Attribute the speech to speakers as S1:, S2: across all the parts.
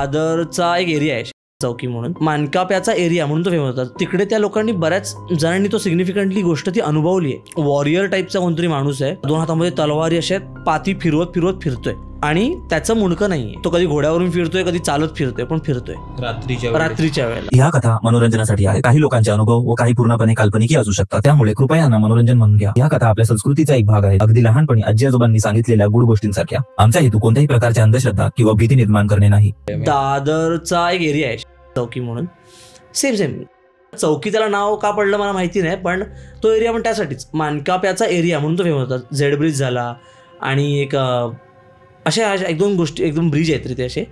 S1: दादरचा एक एरिया आहे चौकी म्हणून, मानकाप्याचा एरिया म्हणून तो फेमस होता. तिकडे त्या लोकांनी बऱ्याच जणांनी तो सिग्निफिकंटली गोष्ट ती अनुभवली आहे. वॉरियर टाईपचा कोणतरी माणूस आहे, 2 हातामध्ये तलवारी अशा पाती फिरवत फिरवत फिरतोय आणि त्याचं मुंडकं नाहीये. तो कधी घोड्यावरून फिरतोय, कधी चालत फिरतोय, पण फिरतोय रात्रीच्या वेळेला.
S2: या कथा मनोरंजनासाठी आहे. काही लोकांचे अनुभव व काही पूर्णपणे काल्पनिक असू शकतात, त्यामुळे कृपया यांना मनोरंजन म्हणून घ्या. या कथा आपल्या संस्कृतीचा एक भाग आहे, अगदी लहानपणी आजी आजोबांनी सांगितलेल्या गुड गोष्टींसारख्या. आमचा हेतू कोणत्याही प्रकारची अंधश्रद्धा किंवा भीती निर्माण करणे नाही.
S1: दादरचा एक एरिया आहे चौकी म्हणून, सेम चौकी त्याला नाव का पडलं मला माहिती नाही, पण तो एरिया पण त्यासाठीच मानकाप्याचा एरिया म्हणून तो फेमस होता. झेड ब्रिज झाला आणि एक अशा 1-2 गोष्टी, एकदम ब्रिज आहेत तिथे असे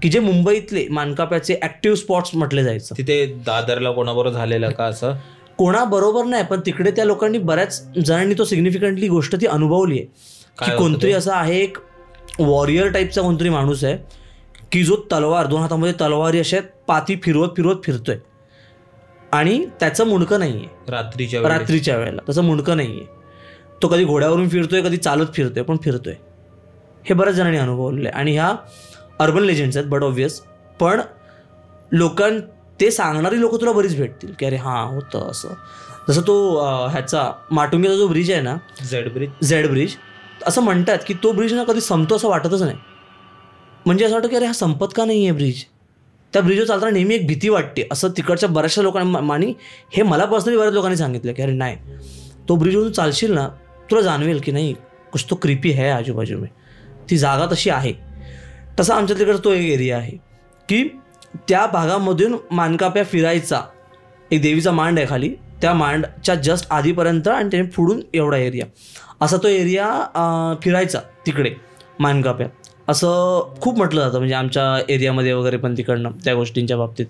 S1: की जे मुंबईतले मानकाप्याचे ऍक्टिव्ह स्पॉट्स म्हटले जायचं.
S3: तिथे दादरला कोणाबरोबर झालेलं का? असं
S1: कोणाबरोबर नाही, पण तिकडे त्या लोकांनी बऱ्याच जणांनी तो सिग्निफिकंटली गोष्ट ती अनुभवली आहे की कोणतरी असा आहे, एक वॉरियर टाईपचा कोणतरी माणूस आहे की जो 2 हातामध्ये तलवारी अशा पाती फिरवत फिरवत फिरतोय आणि त्याचं मुंडकं नाहीये. रात्रीच्या वेळेला त्याचं मुंडकं नाहीये. तो कधी घोड्यावरून फिरतोय, कधी चालत फिरतोय, पण फिरतोय. हे बऱ्याच जणांनी अनुभवलेलं आहे आणि ह्या अर्बन लेजेंड्स आहेत, बट ऑब्वियस. पण ते सांगणारी लोक तुला बरीच भेटतील की अरे हां होतं असं. जसं तो ह्याचा माटुंग्याचा जो ब्रिज आहे ना, झेड ब्रिज, असं म्हणतात की तो ब्रिज ना कधी संपतो असं वाटतच नाही. म्हणजे असं वाटतं की अरे हा संपत का नाही आहे ब्रिज. त्या ब्रिजवर चालताना नेहमी एक भीती वाटते असं तिकडच्या बऱ्याचशा लोकांना. आणि हे मला पर्सनली बऱ्याच लोकांनी सांगितलं की अरे नाही, तो ब्रिजवर तू चालशील ना तुला जाणवेल की नाही कुछ तो क्रिपी है आजूबाजू में. ती जागा तशी आहे. तसा आमच्या तिकडचा तो एक एरिया आहे की त्या भागामधून मानकाप्या फिरायचा. एक देवीचा मांड आहे खाली, त्या मांडच्या जस्ट आधीपर्यंत आणि त्याने पुढून एवढा एरिया, असा तो एरिया फिरायचा तिकडे मानकाप्या, असं खूप म्हटलं जातं म्हणजे आमच्या एरियामध्ये वगैरे. पण तिकडनं त्या गोष्टींच्या बाबतीत